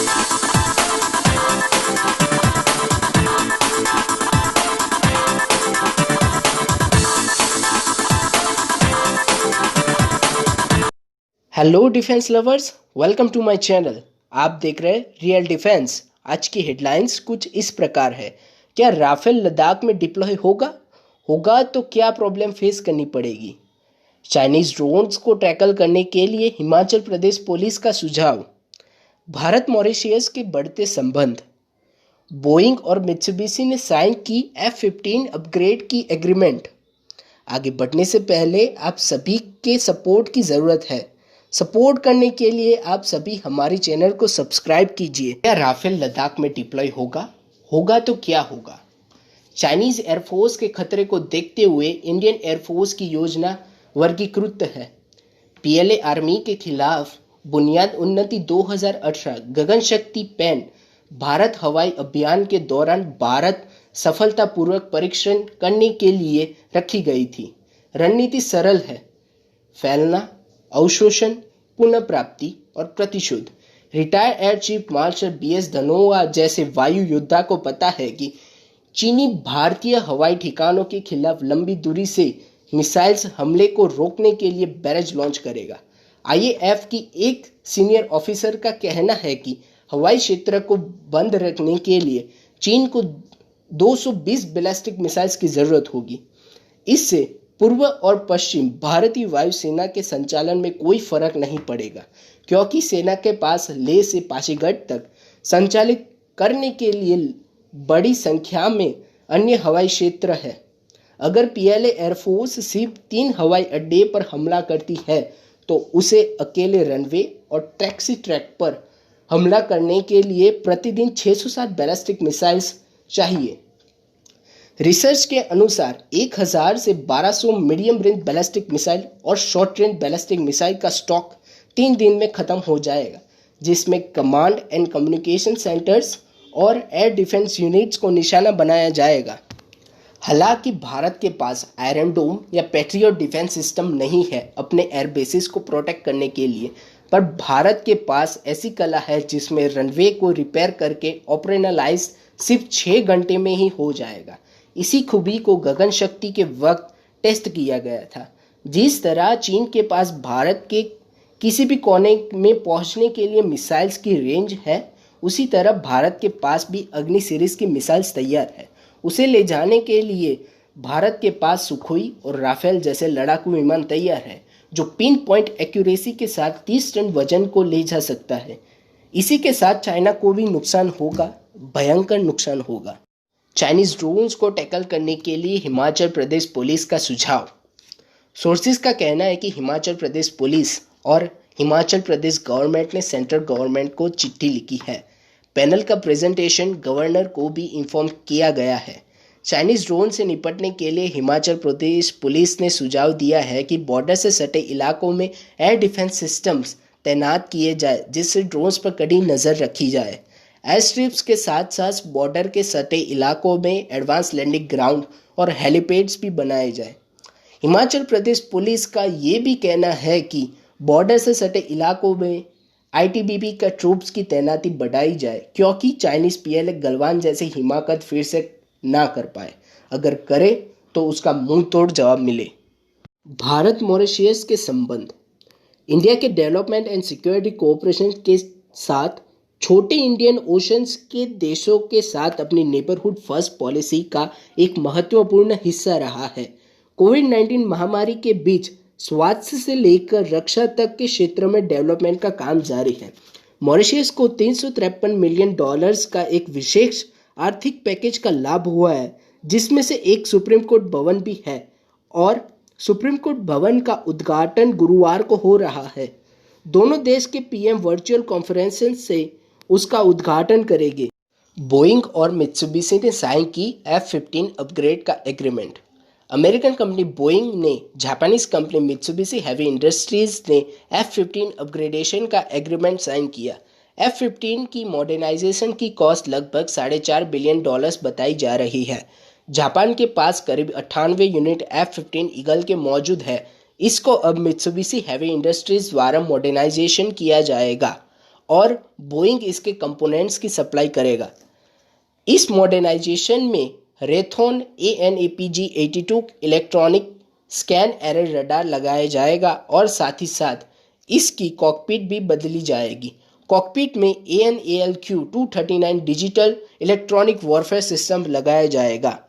Hello defence lovers, welcome to my channel. आप देख रहे हैं रियल डिफेंस। आज की हेडलाइंस कुछ इस प्रकार है। क्या राफेल लद्दाख में डिप्लॉय होगा तो क्या प्रॉब्लम फेस करनी पड़ेगी? चाइनीज ड्रोन्स को टैकल करने के लिए हिमाचल प्रदेश पुलिस का सुझाव। भारत मॉरिशस के बढ़ते संबंध। बोइंग और मित्सुबिशी ने साइन की F-15 अपग्रेड की एग्रीमेंट। आगे बढ़ने से पहले आप सभी के सपोर्ट की ज़रूरत है। सपोर्ट करने के लिए आप सभी हमारे चैनल को सब्सक्राइब कीजिए। क्या राफेल लद्दाख में डिप्लॉय होगा तो क्या होगा? चाइनीज एयरफोर्स के खतरे को देखते हुए इंडियन एयरफोर्स की योजना वर्गीकृत है। पीएलए आर्मी के खिलाफ बुनियाद उन्नति 2018 गगन शक्ति पैन भारत हवाई अभियान के दौरान भारत सफलतापूर्वक परीक्षण करने के लिए रखी गई थी। रणनीति सरल है: फैलना, अवशोषण, पुनः प्राप्ति और प्रतिशोध। Retired air chief marshal BS Dhanoa जैसे वायु योद्धा को पता है कि चीनी भारतीय हवाई ठिकानों के खिलाफ लंबी दूरी से मिसाइल्स हमले को रोकने के लिए बैरेज लॉन्च करेगा। IAF की एक सीनियर ऑफिसर का कहना है कि हवाई क्षेत्र को बंद रखने के लिए चीन को 220 बैलिस्टिक मिसाइल्स की जरूरत होगी। इससे पूर्व और पश्चिम भारतीय वायुसेना के संचालन में कोई फर्क नहीं पड़ेगा, क्योंकि सेना के पास लेह से पासीघाट तक संचालित करने के लिए बड़ी संख्या में अन्य हवाई क्षेत्र है। अगर पीएलए एयरफोर्स सिर्फ 3 हवाई अड्डे पर हमला करती है तो उसे अकेले रनवे और टैक्सी ट्रैक पर हमला करने के लिए प्रतिदिन 607 बैलिस्टिक मिसाइल्स चाहिए। रिसर्च के अनुसार 1000 से 1200 मीडियम रेंज बैलिस्टिक मिसाइल और शॉर्ट रेंज बैलिस्टिक मिसाइल का स्टॉक 3 दिन में खत्म हो जाएगा, जिसमें कमांड एंड कम्युनिकेशन सेंटर्स और एयर डिफेंस यूनिट्स को निशाना बनाया जाएगा। हालांकि भारत के पास आयरन डोम या पैट्रियट डिफेंस सिस्टम नहीं है अपने एयर बेसिस को प्रोटेक्ट करने के लिए, पर भारत के पास ऐसी कला है जिसमें रनवे को रिपेयर करके ऑपरेशनलाइज सिर्फ 6 घंटे में ही हो जाएगा। इसी खूबी को गगन शक्ति के वक्त टेस्ट किया गया था। जिस तरह चीन के पास भारत के किसी भी कोने में पहुंचने के लिए मिसाइल्स की रेंज है, उसी तरह भारत के पास भी अग्नि सीरीज की मिसाइल्स तैयार है। उसे ले जाने के लिए भारत के पास सुखोई और राफेल जैसे लड़ाकू विमान तैयार है, जो पिन पॉइंट एक्यूरेसी के साथ 30 टन वजन को ले जा सकता है। इसी के साथ चाइना को भी नुकसान होगा, भयंकर नुकसान होगा। चाइनीज ड्रोन्स को टैकल करने के लिए हिमाचल प्रदेश पुलिस का सुझाव। सोर्सेज का कहना है कि हिमाचल प्रदेश पुलिस और हिमाचल प्रदेश गवर्नमेंट ने सेंट्रल गवर्नमेंट को चिट्ठी लिखी है। पैनल का प्रेजेंटेशन गवर्नर को भी इन्फॉर्म किया गया है। चाइनीज ड्रोन से निपटने के लिए हिमाचल प्रदेश पुलिस ने सुझाव दिया है कि बॉर्डर से सटे इलाकों में एयर डिफेंस सिस्टम्स तैनात किए जाए, जिससे ड्रोन्स पर कड़ी नज़र रखी जाए। एयर स्ट्रिप्स के साथ साथ बॉर्डर के सटे इलाकों में एडवांस लैंडिंग ग्राउंड और हेलीपैड्स भी बनाए जाए। हिमाचल प्रदेश पुलिस का ये भी कहना है कि बॉर्डर से सटे इलाकों में ITBP का ट्रूप्स की तैनाती बढ़ाई जाए, क्योंकि चाइनीज पीएलए गलवान जैसे हिमाकत फिर से ना कर पाए। अगर करे तो उसका मुंह तोड़ जवाब मिले। भारत मॉरिशस के संबंध। इंडिया के डेवलपमेंट एंड सिक्योरिटी कोऑपरेशन के साथ छोटे इंडियन ओशंस के देशों के साथ अपनी नेबरहुड फर्स्ट पॉलिसी का एक महत्वपूर्ण हिस्सा रहा है। कोविड-19 महामारी के बीच स्वास्थ्य से लेकर रक्षा तक के क्षेत्र में डेवलपमेंट का काम जारी है। मॉरिशस को $353 मिलियन का एक विशेष आर्थिक पैकेज का लाभ हुआ है, जिसमें से एक सुप्रीम कोर्ट भवन भी है और सुप्रीम कोर्ट भवन का उद्घाटन गुरुवार को हो रहा है। दोनों देश के पीएम वर्चुअल कॉन्फ्रेंस से उसका उद्घाटन करेंगे। बोइंग और मित्सुबिशी ने साइन की F-15 अपग्रेड का एग्रीमेंट। अमेरिकन कंपनी बोइंग ने Japanese company Mitsubishi heavy industries ने F-15 अपग्रेडेशन का एग्रीमेंट साइन किया। F-15 की मॉडर्नाइजेशन की कॉस्ट लगभग $4.5 बिलियन बताई जा रही है। जापान के पास करीब 98 यूनिट F-15 ईगल के मौजूद है। इसको अब मित्सुबिशी हेवी इंडस्ट्रीज द्वारा मॉडर्नाइजेशन किया जाएगा और बोइंग इसके कंपोनेंट्स की सप्लाई करेगा। इस मॉडर्नाइजेशन में रेथोन AN/APG-82 electronic scan error radar लगाया जाएगा और साथ ही साथ इसकी कॉकपिट भी बदली जाएगी। कॉकपिट में AN/ALQ-239 digital electronic warfare system लगाया जाएगा।